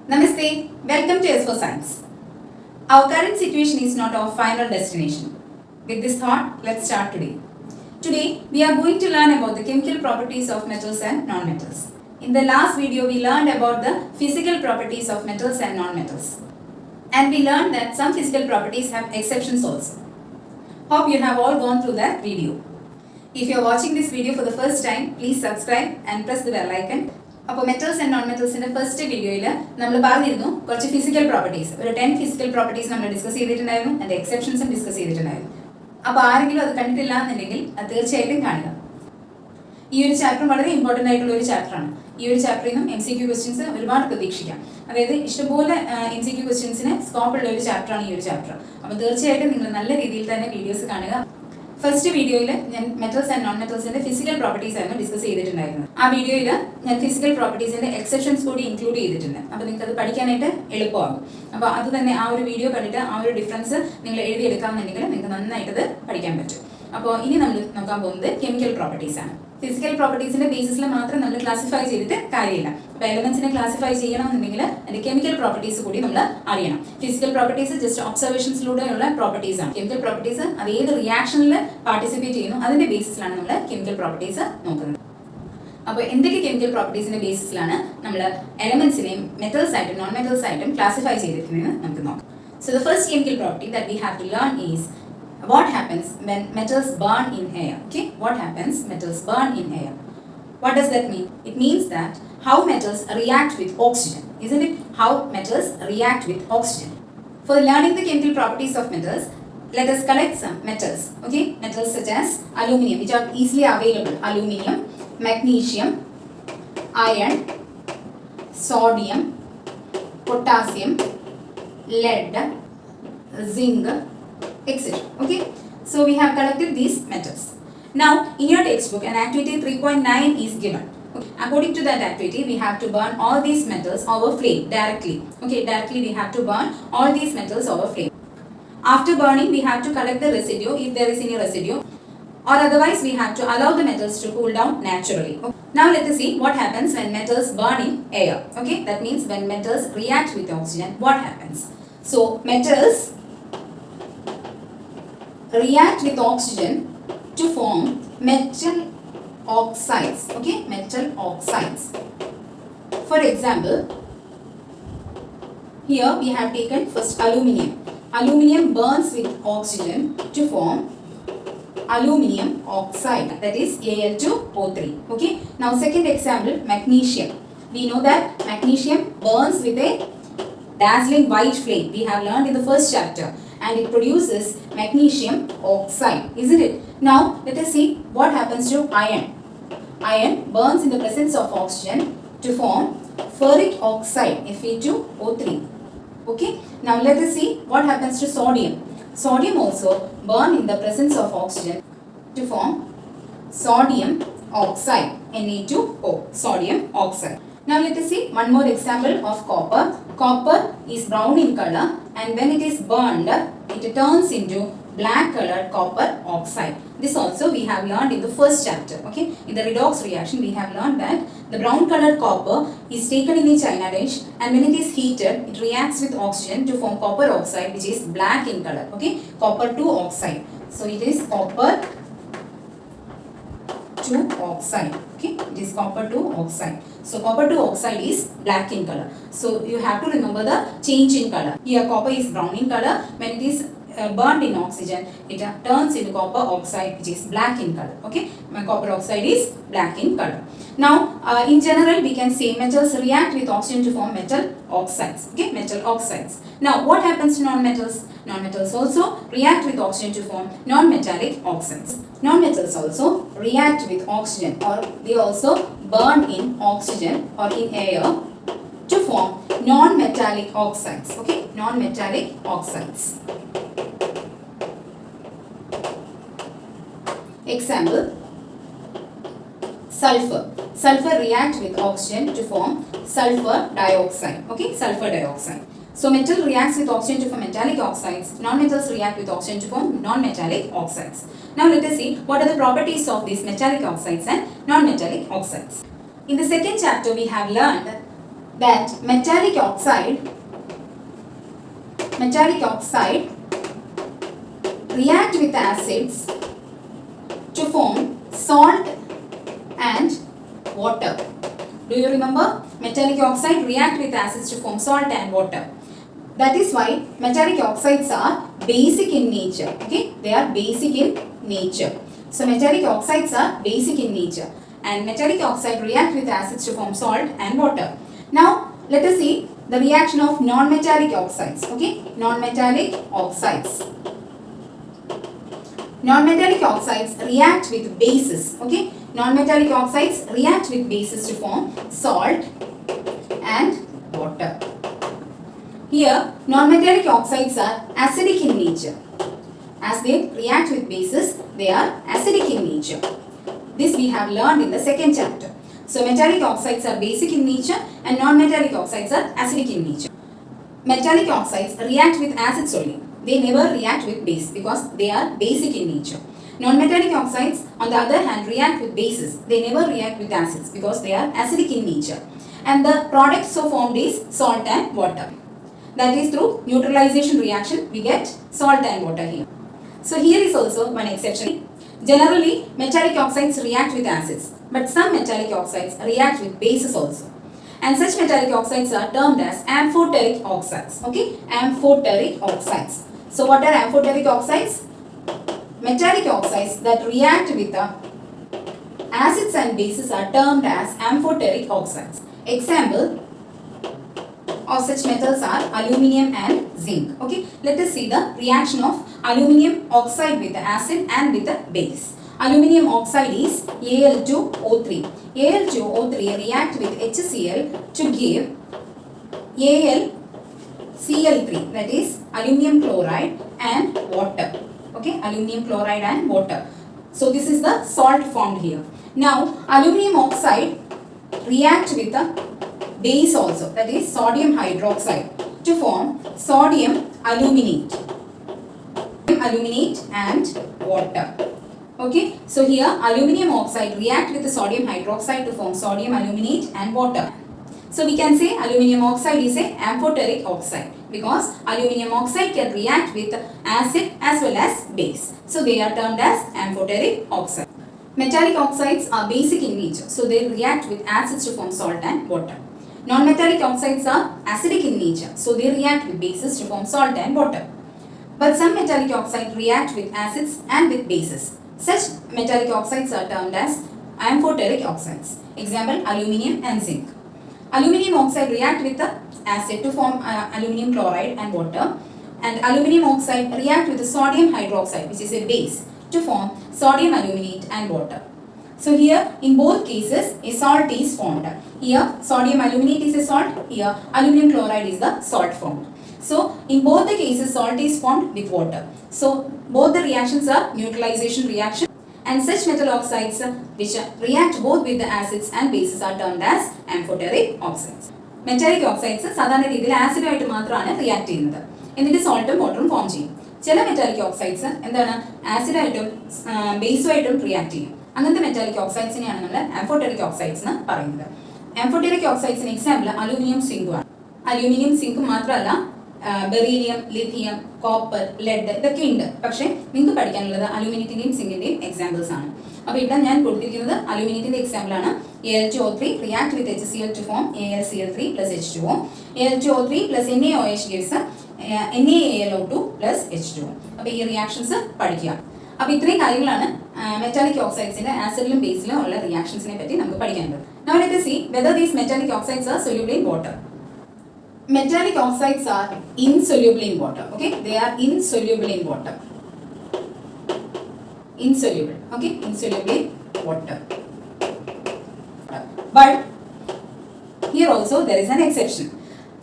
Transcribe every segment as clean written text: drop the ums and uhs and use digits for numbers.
Namaste, welcome to S for Science. Our current situation is not our final destination. With this thought, let's start today. Today, we are going to learn about the chemical properties of metals and non-metals. In the last video, we learned about the physical properties of metals and non-metals. And we learned that some physical properties have exceptions also. Hope you have all gone through that video. If you are watching this video for the first time, please subscribe and press the bell icon. അപ്പോൾ metals and non മെറ്റൽസിൻ്റെ first വീഡിയോയിൽ നമ്മൾ പറഞ്ഞിരുന്നു കുറച്ച് physical properties, ഒരു 10 physical properties നമ്മൾ discuss ചെയ്തിട്ടുണ്ടായിരുന്നു, അതിൻ്റെ എക്സെപ്ഷൻസും discuss ചെയ്തിട്ടുണ്ടായിരുന്നു. അപ്പോൾ ആരെങ്കിലും അത് കണ്ടിട്ടില്ല എന്നുണ്ടെങ്കിൽ അത് തീർച്ചയായിട്ടും കാണുക. ഈ ഒരു ചാപ്റ്റർ വളരെ ഇമ്പോർട്ടൻ്റ് ആയിട്ടുള്ള ഒരു ചാപ്റ്ററാണ്. ഈ ഒരു ചാപ്റ്ററിൽ നിന്നും MCQ ക്വസ്റ്റ്യൻസ് ഒരുപാട് പ്രതീക്ഷിക്കാം. അതായത് ഇഷ്ടംപോലെ MCQ ക്വസ്റ്റ്യൻസിന് സ്കോപ്പുള്ള ഒരു ചാപ്റ്ററാണ് ഈ ഒരു ചാപ്റ്റർ. അപ്പോൾ തീർച്ചയായിട്ടും നിങ്ങൾ നല്ല രീതിയിൽ തന്നെ വീഡിയോസ് കാണുക. ഫസ്റ്റ് വീഡിയോയിൽ ഞാൻ മെറ്റൽസ് ആൻഡ് നോൺ മെറ്റൽസിന്റെ ഫിസിക്കൽ പ്രോപ്പർട്ടീസ് ആയിരുന്നു ഡിസ്കസ് ചെയ്തിട്ടുണ്ടായിരുന്നത്. ആ വീഡിയോയിൽ ഞാൻ ഫിസിക്കൽ പ്രോപ്പർട്ടീസിന്റെ എക്സെപ്ഷൻസ് കൂടി ഇൻക്ലൂഡ് ചെയ്തിട്ടുണ്ട്. അപ്പോൾ നിങ്ങൾക്ക് അത് പഠിക്കാനായിട്ട് എളുപ്പമാകും. അപ്പോൾ അത് തന്നെ ആ ഒരു വീഡിയോ കണ്ടിട്ട് ആ ഒരു ഡിഫറൻസ് നിങ്ങൾ എഴുതിയെടുക്കാമെന്നുണ്ടെങ്കിൽ നിങ്ങൾക്ക് നന്നായിട്ടത് പഠിക്കാൻ പറ്റും. അപ്പോൾ ഇനി നമ്മൾ നോക്കാൻ പോകുന്നത് കെമിക്കൽ പ്രോപ്പർട്ടീസ് ആണ്. ഫിസിക്കൽ പ്രോപ്പർട്ടീസിന്റെ ബേസിസിൽ മാത്രം നമ്മൾ ക്ലാസിഫൈ ചെയ്തിട്ട് കാര്യമില്ല. അപ്പോൾ എലമെന്റ്സിനെ ക്ലാസിഫൈ ചെയ്യണമെന്നുണ്ടെങ്കിൽ അതിന്റെ കെമിക്കൽ പ്രോപ്പർട്ടീസ് കൂടി നമ്മൾ അറിയണം. ഫിസിക്കൽ പ്രോപ്പർട്ടീസ് ജസ്റ്റ് ഒബ്സർവേഷൻസിലൂടെയുള്ള പ്രോപ്പർട്ടീസ് ആണ്. കെമിക്കൽ പ്രോപ്പർട്ടീസ് അത് ഏത് റിയാക്ഷനിൽ പാർട്ടിസിപ്പേറ്റ് ചെയ്യുന്നു അതിന്റെ ബേസിസിലാണ് നമ്മൾ കെമിക്കൽ പ്രോപ്പർട്ടീസ് നോക്കുന്നത്. അപ്പോൾ എന്തൊക്കെ കെമിക്കൽ പ്രോപ്പർട്ടീസിന്റെ ബേസിസിലാണ് നമ്മൾ എലമെന്റ്സിനെയും മെറ്റൽസ് ആയിട്ടും നോൺ മെറ്റൽസ് ആയിട്ടും ക്ലാസിഫൈ ചെയ്തിരിക്കുന്നതെന്ന് നമുക്ക് നോക്കാം. So the first chemical property that we have to learn is what happens when metals burn in air. Okay, what happens metals burn in air? What does that mean? It means that how metals react with oxygen, isn't it? How metals react with oxygen. For learning the chemical properties of metals, let us collect some metals. Okay, metals such as aluminum, which are easily available: aluminum, magnesium, iron, sodium, potassium, lead, zinc, etc. Okay, so we have collected these metals. Now in your textbook an activity 3.9 is given. Okay. According to that activity we have to burn all these metals over flame directly. Okay, directly we have to burn all these metals over flame. After burning we have to collect the residue if there is any residue, or otherwise we have to allow the metals to cool down naturally. Okay. Now let us see what happens when metals burn in air. Okay, that means when metals react with oxygen, what happens? So metals react with oxygen to form metal oxides. Okay, metal oxides. For example, here we have taken first aluminum. Aluminum burns with oxygen to form aluminum oxide, that is Al2O3. Okay, now second example, magnesium. We know that magnesium burns with a dazzling white flame. We have learned in the first chapter. And it produces magnesium oxide, isn't it? Now let us see what happens to iron. Iron burns in the presence of oxygen to form ferric oxide, Fe2O3. Okay, now let us see what happens to sodium. Sodium also burn in the presence of oxygen to form sodium oxide, Na2O, sodium oxide. Now let us see one more example of copper. Copper is brown in color, and when it is burned, it turns into black colored copper oxide. This also we have learned in the first chapter. Okay, in the redox reaction we have learned that the brown colored copper is taken in a china dish, and when it is heated it reacts with oxygen to form copper oxide, which is black in color. Okay, copper 2 oxide. So it is copper 2 oxide. Okay, it is copper 2 oxide. So copper 2 oxide is black in color. So you have to remember the change in color. Here copper is brown in color. When it is burned in oxygen, it turns into copper oxide, which is black in color. Okay, copper oxide is black in color. Now in general we can say metals react with oxygen to form metal oxides. Okay, metal oxides. Now what happens to non-metals? Non-metals also react with oxygen to form non-metallic oxides. Non-metals also react with oxygen, or they also burn in oxygen or in air to form non-metallic oxides. Okay, non-metallic oxides. Example, sulfur. Sulfur reacts with oxygen to form sulfur dioxide. Okay, sulfur dioxide. So metal reacts with oxygen to form metallic oxides. Non-metals react with oxygen to form non-metallic oxides. Now let us see what are the properties of these metallic oxides and non-metallic oxides. In the second chapter we have learned that metallic oxide react with acids to form salt and water. Do you remember? Metallic oxide react with acids to form salt and water. That is why metallic oxides are basic in nature. Okay, they are basic in nature. So metallic oxides are basic in nature, and metallic oxide react with acids to form salt and water. Now let us see the reaction of non-metallic oxides. Okay, non-metallic oxides. Non-metallic oxides react with bases. Okay, non-metallic oxides react with bases to form salt and water. Here, non-metallic oxides are acidic in nature. As they react with bases, they are acidic in nature. This we have learned in the second chapter. So, metallic oxides are basic in nature and non-metallic oxides are acidic in nature. Metallic oxides react with acids only. They never react with base because they are basic in nature. Non-metallic oxides, on the other hand, react with bases. They never react with acids because they are acidic in nature. And the product so formed is salt and water. That is, through neutralization reaction, we get salt and water here. So here is also one exception. Generally, metallic oxides react with acids, but some metallic oxides react with bases also. And such metallic oxides are termed as amphoteric oxides. Okay, amphoteric oxides. So what are amphoteric oxides? Metallic oxides that react with the acids and bases are termed as amphoteric oxides. Example of such metals are aluminium and zinc. Okay, let us see the reaction of aluminium oxide with the acid and with the base. Aluminium oxide is Al2O3. Al2O3 react with HCl to give AlCl3, that is aluminium chloride and water. Okay, aluminium chloride and water. So this is the salt formed here. Now aluminium oxide react with the base also, that is sodium hydroxide, to form sodium aluminate. Aluminate and water. Okay, so here aluminium oxide react with the sodium hydroxide to form sodium aluminate and water. So we can say aluminium oxide is a amphoteric oxide because aluminium oxide can react with acid as well as base. So they are termed as amphoteric oxide. Metallic oxides are basic in nature, so they react with acids to form salt and water. Non-metallic oxides are acidic in nature, so they react with bases to form salt and water. But some metallic oxides react with acids and with bases. Such metallic oxides are termed as amphoteric oxides. Example, aluminium and zinc. Aluminium oxide react with the acid to form aluminium chloride and water, and aluminium oxide react with the sodium hydroxide, which is a base, to form sodium aluminate and water. So here in both cases a salt is formed. Here sodium aluminate is a salt, here aluminum chloride is the salt formed. So in both the cases salt is formed with water. So both the reactions are neutralization reaction, and such metal oxides which react both with the acids and bases are termed as amphoteric oxides. Metallic oxides സാധാരണ രീതിയിൽ ആസിഡായിട്ട് മാത്രമാണ് react ചെയ്യുന്നത്, എന്നിട്ട് സോൾട്ടും വാട്ടറും form ചെയ്യും. ചില metallic oxides എന്താണ് ആസിഡായിട്ടും ബേസുമായിട്ടും react ചെയ്യും. അങ്ങനത്തെ മെറ്റാലിക് ഓക്സൈഡ്സിനെയാണ് നമ്മൾ ആംഫോടെറിക് ഓക്സൈഡ്സ് എന്ന് പറയുന്നത്. ആംഫോടെറിക് ഓക്സൈഡ്സിന് എക്സാമ്പിൾ അലൂമിനിയം സിങ്കും ആണ്. അലൂമിനിയം സിങ്കും മാത്രമല്ല ബെറീലിയം, ലിഥിയം, കോപ്പർ, ലെഡ് ഇതൊക്കെ ഉണ്ട്. പക്ഷേ നിങ്ങൾക്ക് പഠിക്കാനുള്ളത് അലൂമിനിയത്തിന്റെയും സിങ്കിന്റെയും എക്സാമ്പിൾസ് ആണ്. അപ്പോൾ ഇവിടെ ഞാൻ കൊടുത്തിരിക്കുന്നത് അലൂമിനിയത്തിന്റെ എക്സാമ്പിൾ ആണ്. Al2O3 react with HCl to form AlCl3 plus H2O. Al2O3 plus NaOH gives NaAlO2 plus H2O. അപ്പോൾ ഈ റിയാക്ഷൻസ് പഠിക്കുക. അപ്പോൾ ഇത്രയും കാര്യങ്ങളാണ് മെറ്റാലിക് ഓക്സൈഡ്സിന്റെ ആസിഡിലും ബേസിലും ഉള്ള റിയാക്ഷൻസിനെ പറ്റി നമുക്ക് പഠിക്കാനുള്ളത്. Now let us see whether these metallic oxides are soluble in water. Metallic oxides are insoluble in water. Okay, they are insoluble in water. Insoluble. Okay, insoluble in water. But here also there is an exception.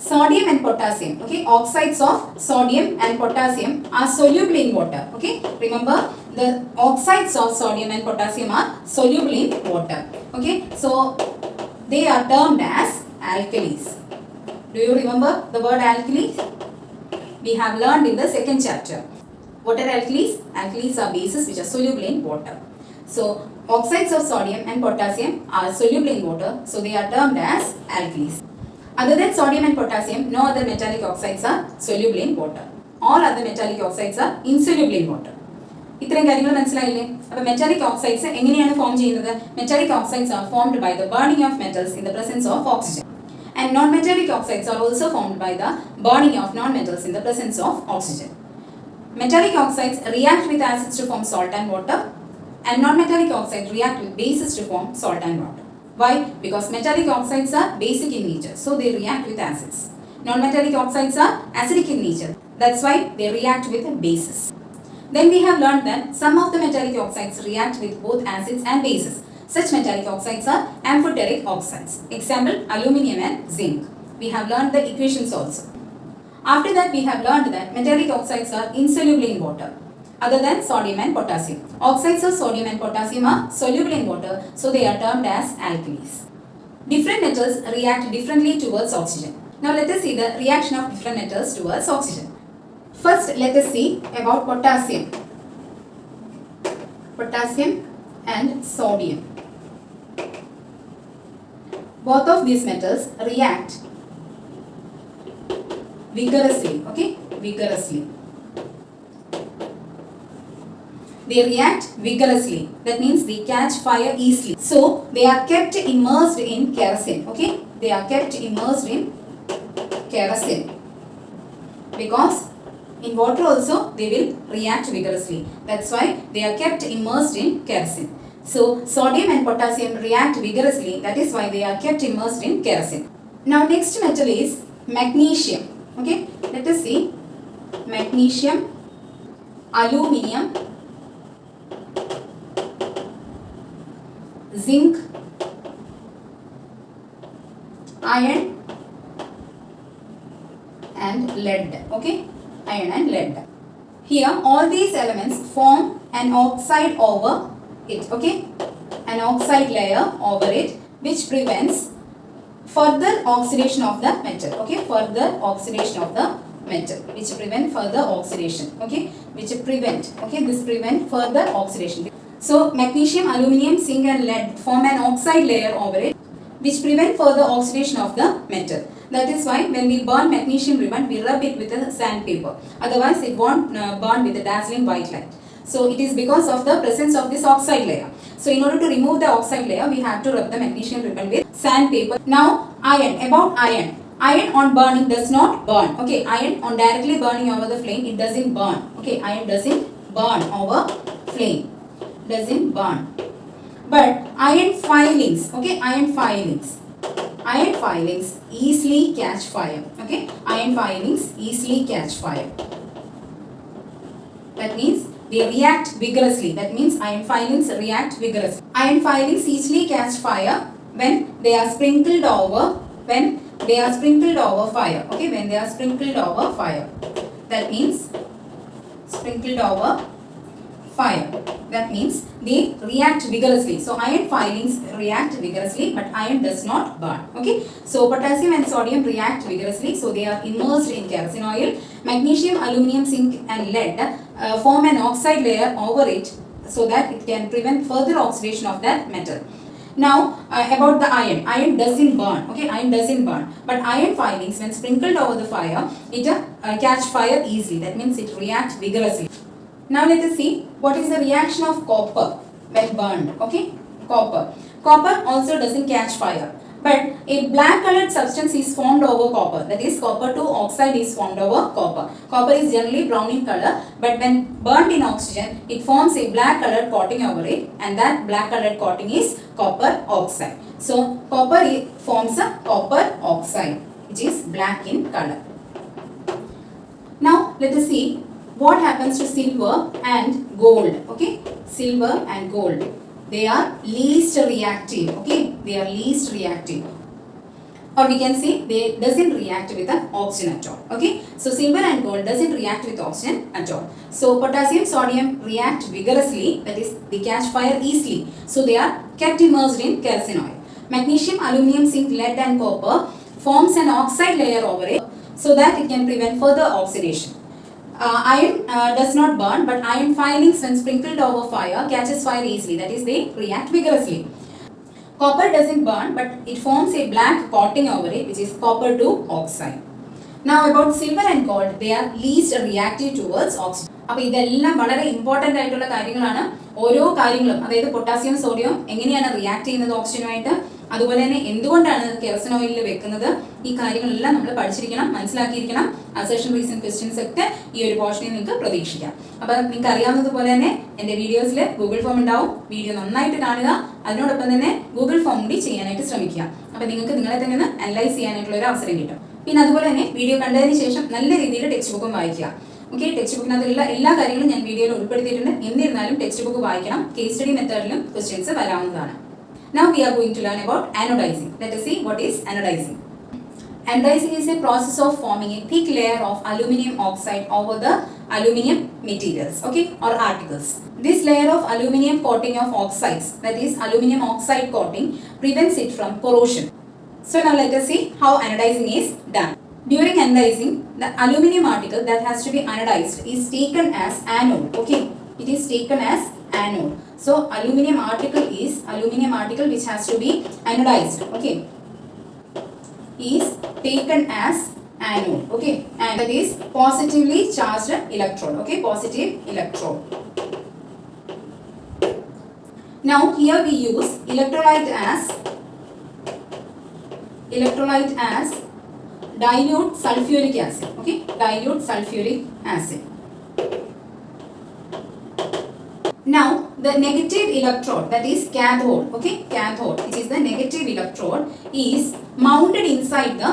Sodium and potassium. Okay, oxides of sodium and potassium are soluble in water. Okay, remember the oxides of sodium and potassium are soluble in water. Okay, so they are termed as alkalis. Do you remember the word alkalis? We have learned in the second chapter. What are alkalis? Alkalis are bases which are soluble in water. So oxides of sodium and potassium are soluble in water, so they are termed as alkalis. Other than sodium and potassium, no other metallic oxides are soluble in water. All other metallic oxides are insoluble in water. ഇത്രയും കാര്യങ്ങൾ മനസ്സിലായില്ലേ? അപ്പോൾ metallic oxides എങ്ങനെയാണ് form ചെയ്യുന്നത്? Metallic oxides are formed by the burning of metals in the presence of oxygen. And non-metallic oxides are also formed by the burning of non-metals in the presence of oxygen. Metallic oxides react with acids to form salt and water, and non-metallic oxides react with bases to form salt and water. Why? Because metallic oxides are basic in nature, so they react with acids. Non-metallic oxides are acidic in nature, that's why they react with bases. Then we have learned that some of the metallic oxides react with both acids and bases. Such metallic oxides are amphoteric oxides. Example, aluminium and zinc. We have learned the equations also. After that, we have learned that metallic oxides are insoluble in water, other than sodium and potassium. Oxides of sodium and potassium are soluble in water, so they are termed as alkalis. Different metals react differently towards oxygen. Now let us see the reaction of different metals towards oxygen. First, let us see about potassium. Potassium and sodium. Both of these metals react vigorously, okay? Vigorously. They react vigorously. That means they catch fire easily. So, they are kept immersed in kerosene, okay? They are kept immersed in kerosene. Because in water also they will react vigorously. That's why they are kept immersed in kerosene. So sodium and potassium react vigorously. That is why they are kept immersed in kerosene. Now next metal is magnesium. Okay, let us see. Magnesium, aluminium, zinc, iron and lead. Okay, iron and lead. Here all these elements form an oxide over it, okay, an oxide layer over it, which prevents further oxidation of the metal, okay, further oxidation of the metal, which prevent further oxidation, okay, which prevent, okay, this prevent further oxidation. So magnesium, aluminium, zinc and lead form an oxide layer over it, which prevent further oxidation of the metal. That is why when we burn magnesium ribbon, we rub it with a sandpaper. Otherwise, it won't burn with a dazzling white light. So it is because of the presence of this oxide layer. So in order to remove the oxide layer, we have to rub the magnesium ribbon with sandpaper. Now iron, about iron. Iron on burning does not burn. Okay, iron on directly burning over the flame, it doesn't burn. Okay, iron doesn't burn over flame. Doesn't burn. But iron filings, okay, iron filings. Iron filings easily catch fire. Okay, iron filings easily catch fire. That means they react vigorously. That means iron filings react vigorously. Iron filings easily catch fire when they are sprinkled over. When they are sprinkled over fire. Okay, when they are sprinkled over fire. That means sprinkled over fire. That means they react vigorously. So iron filings react vigorously, but iron does not burn. Okay. So potassium and sodium react vigorously. So they are immersed in kerosene oil. Magnesium, aluminium, zinc and lead form an oxide layer over it, so that it can prevent further oxidation of that metal. Now about the iron. Iron doesn't burn. Okay, iron doesn't burn. But iron filings, when sprinkled over the fire, it catch fire easily. That means it reacts vigorously. Now let us see what is the reaction of copper when burned. Okay, copper. Copper also doesn't catch fire, but a black colored substance is formed over copper. That is, copper 2 oxide is formed over copper. Copper is generally brown in color, but when burnt in oxygen, it forms a black colored coating over it, and that black colored coating is copper oxide. So copper forms a copper oxide, which is black in color. Now let us see what happens to silver and gold. Okay, silver and gold, they are least reactive. Okay, they are least reactive, or we can say they doesn't react with the oxygen at all. Okay, so silver and gold doesn't react with oxygen at all. So potassium, sodium react vigorously. That is, they catch fire easily. So they are kept immersed in kerosene oil. Magnesium, aluminium, zinc, lead and copper forms an oxide layer over it, so that it can prevent further oxidation. Iron does not burn, but iron filings when sprinkled over fire catches fire easily. That is, they react vigorously. Copper doesn't burn, but it forms a black coating over it, which is copper 2 oxide. Now about silver and gold, they are least reactive towards oxygen. അപ്പോൾ ഇതെല്ലാം വളരെ important ആയിട്ടുള്ള കാര്യങ്ങളാണ്. ഓരോ കാര്യങ്ങളും, അതായത് potassium sodium എങ്ങനെയാണ് react ചെയ്യുന്നത് ഓക്സിജനുമായിട്ട്, അതുപോലെ തന്നെ എന്തുകൊണ്ടാണ് കെറോസിൻ ഓയിലിൽ വെക്കുന്നത്, ഈ കാര്യങ്ങളെല്ലാം നമ്മൾ പഠിച്ചിരിക്കണം, മനസ്സിലാക്കിയിരിക്കണം. അസർഷൻ റീസൺ ക്വസ്റ്റ്യൻസ് ഒക്കെ ഈ ഒരു പോർഷനിൽ നിങ്ങൾക്ക് പ്രതീക്ഷിക്കാം. അപ്പോൾ നിങ്ങൾക്ക് അറിയാവുന്നതുപോലെ തന്നെ എൻ്റെ വീഡിയോസിൽ ഗൂഗിൾ ഫോം ഉണ്ടാവും. വീഡിയോ നന്നായിട്ട് കാണുക, അതിനോടൊപ്പം തന്നെ ഗൂഗിൾ ഫോം കൂടി ചെയ്യാനായിട്ട് ശ്രമിക്കുക. അപ്പോൾ നിങ്ങൾക്ക് നിങ്ങളെ തന്നെ ഒന്ന് അനലൈസ് ചെയ്യാനായിട്ടുള്ള ഒരു അവസരം കിട്ടും. പിന്നെ അതുപോലെ തന്നെ വീഡിയോ കണ്ടതിന് ശേഷം നല്ല രീതിയിൽ ടെക്സ്റ്റ് ബുക്കും വായിക്കുക. ഓക്കെ, ടെക്സ്റ്റ് ബുക്കിനകത്തുള്ള എല്ലാ കാര്യങ്ങളും ഞാൻ വീഡിയോയിൽ ഉൾപ്പെടുത്തിയിട്ടുണ്ട്. എന്നിരുന്നാലും ടെക്സ്റ്റ് ബുക്ക് വായിക്കണം. കേസ് സ്റ്റഡി മെത്തേഡിലും ക്വസ്റ്റ്യൻസ് വരാവുന്നതാണ്. Now we are going to learn about anodizing. Let us see what is anodizing. Anodizing is a process of forming a thick layer of aluminum oxide over the aluminum materials, okay, or articles. This layer of aluminum coating of oxides, that is aluminum oxide coating, prevents it from corrosion. So now let us see how anodizing is done. During anodizing, the aluminum article that has to be anodized is taken as anode, okay, it is taken as anode. So aluminum article which has to be anodized, okay, is taken as anode, okay, and that is positively charged electrode, okay, positive electrode. Now here we use electrolyte as dilute sulfuric acid, okay, dilute sulfuric acid. Now the negative electrode, that is cathode, okay, cathode, which is the negative electrode, is mounted inside the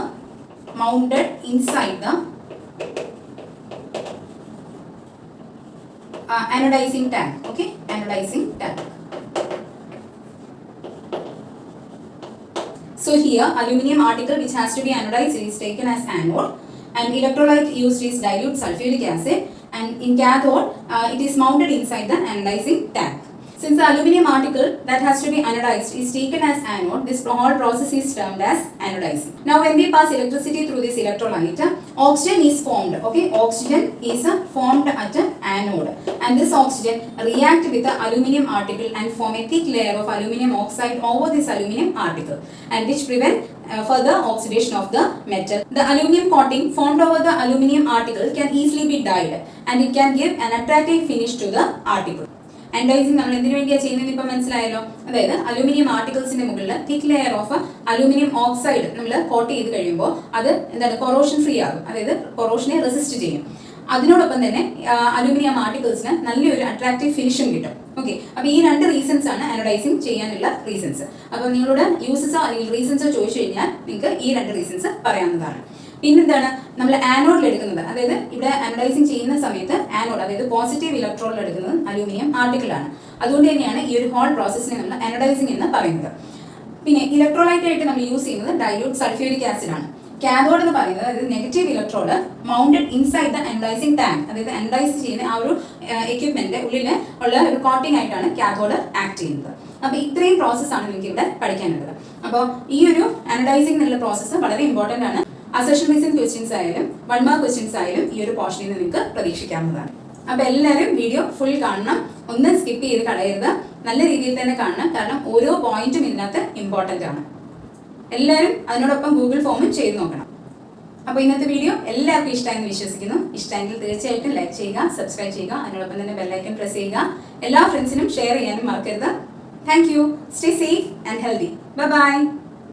anodizing tank, okay, anodizing tank. So here aluminum article which has to be anodized is taken as anode, and electrolyte used is dilute sulfuric acid, and in cathode it is mounted inside the anodizing tank. Since the aluminum article that has to be anodized is taken as anode, this whole process is termed as anodizing. Now when we pass electricity through this electrolyte, oxygen is formed, okay, oxygen is formed at anode, and this oxygen react with the aluminum article and form a thick layer of aluminum oxide over this aluminum article, and which prevent further oxidation of the metal. The aluminum coating formed over the aluminum article can easily be dyed, and it can give an attractive finish to the article. Anodizing നമ്മൾ എന്തിനു വേണ്ടിയാണ് ചെയ്യുന്നത് ഇപ്പോൾ മനസ്സിലായല്ലോ. അതായത് aluminium ആർട്ടിക്കിൾസിന്റെ മുകളിൽ തിക്ക് layer of aluminium oxide നമ്മൾ coat ചെയ്ത് കഴിയുമ്പോൾ അത് എന്താണ് കൊറോഷൻ ഫ്രീ ആകും, അതായത് കൊറോഷനെ റെസിസ്റ്റ് ചെയ്യും. അതിനോടൊപ്പം തന്നെ അലൂമിനിയം ആർട്ടിക്കിൾസിന് നല്ലൊരു അട്രാക്റ്റീവ് ഫിനിഷും കിട്ടും. ഓക്കെ, അപ്പോൾ ഈ രണ്ട് റീസൺസ് ആണ് അനോഡൈസിങ് ചെയ്യാനുള്ള റീസൺസ്. അപ്പോൾ നിങ്ങളോട് യൂസസോ അല്ലെങ്കിൽ റീസൺസോ ചോദിച്ചു കഴിഞ്ഞാൽ നിങ്ങൾക്ക് ഈ രണ്ട് റീസൺസ് പറയാവുന്നതാണ്. പിന്നെന്താണ് നമ്മൾ ആനോഡിൽ എടുക്കുന്നത്, അതായത് ഇവിടെ അനോഡൈസിങ് ചെയ്യുന്ന സമയത്ത് ആനോഡ്, അതായത് പോസിറ്റീവ് ഇലക്ട്രോണിൽ എടുക്കുന്നത് അലൂമിനിയം ആർട്ടിക്കിൾ ആണ്. അതുകൊണ്ട് തന്നെയാണ് ഈ ഒരു ഹോൾ പ്രോസസ്സിനെ നമ്മൾ അനോഡൈസിങ് എന്ന് പറയുന്നത്. പിന്നെ ഇലക്ട്രോലൈറ്റ് ആയിട്ട് നമ്മൾ യൂസ് ചെയ്യുന്നത് ഡൈല്യൂട്ട് സൾഫ്യൂരിക് ആസിഡ് ആണ്. കാഥോഡ് എന്ന് പറയുന്നത്, അതായത് negative electrode mounted inside the anodising tank, അതായത് അനഡൈസ് ചെയ്യുന്ന ആ ഒരു എക്യുപ്മെന്റ് ഉള്ളിൽ ഉള്ള ഒരു കോട്ടിംഗ് ആയിട്ടാണ് കാഥോഡ് ആക്ട് ചെയ്യുന്നത്. അപ്പോൾ ഇത്രയും പ്രോസസ്സാണ് നിങ്ങൾക്ക് ഇവിടെ പഠിക്കാനുള്ളത്. അപ്പോൾ ഈ ഒരു അനഡൈസിംഗ് എന്നുള്ള പ്രോസസ്സ് വളരെ ഇമ്പോർട്ടൻ്റ് ആണ്. അസർഷൻ റീസൺ ക്വസ്റ്റ്യൻസ് ആയാലും 1 മാർക്ക് ക്വസ്റ്റ്യൻസ് ആയാലും ഈ ഒരു പോർഷനിൽ നിന്ന് നിങ്ങൾക്ക് പ്രതീക്ഷിക്കാവുന്നതാണ്. അപ്പോൾ എല്ലാവരും വീഡിയോ ഫുൾ കാണണം, ഒന്നും സ്കിപ്പ് ചെയ്ത് കളയരുത്, നല്ല രീതിയിൽ തന്നെ കാണണം. കാരണം ഓരോ പോയിന്റും ഇതിനകത്ത് ഇമ്പോർട്ടൻ്റ് ആണ്. എല്ലാവരും അതിനോടൊപ്പം ഗൂഗിൾ ഫോമും ചെയ്ത് നോക്കണം. അപ്പോൾ ഇന്നത്തെ വീഡിയോ എല്ലാവർക്കും ഇഷ്ടമായെന്ന് വിശ്വസിക്കുന്നു. ഇഷ്ടമെങ്കിൽ തീർച്ചയായിട്ടും ലൈക്ക് ചെയ്യുക, സബ്സ്ക്രൈബ് ചെയ്യുക, അതിനോടൊപ്പം തന്നെ ബെല്ലൈക്കൺ പ്രസ് ചെയ്യുക. എല്ലാ ഫ്രണ്ട്സിനും ഷെയർ ചെയ്യാനും മറക്കരുത്. Thank you. Stay safe and healthy. Bye bye.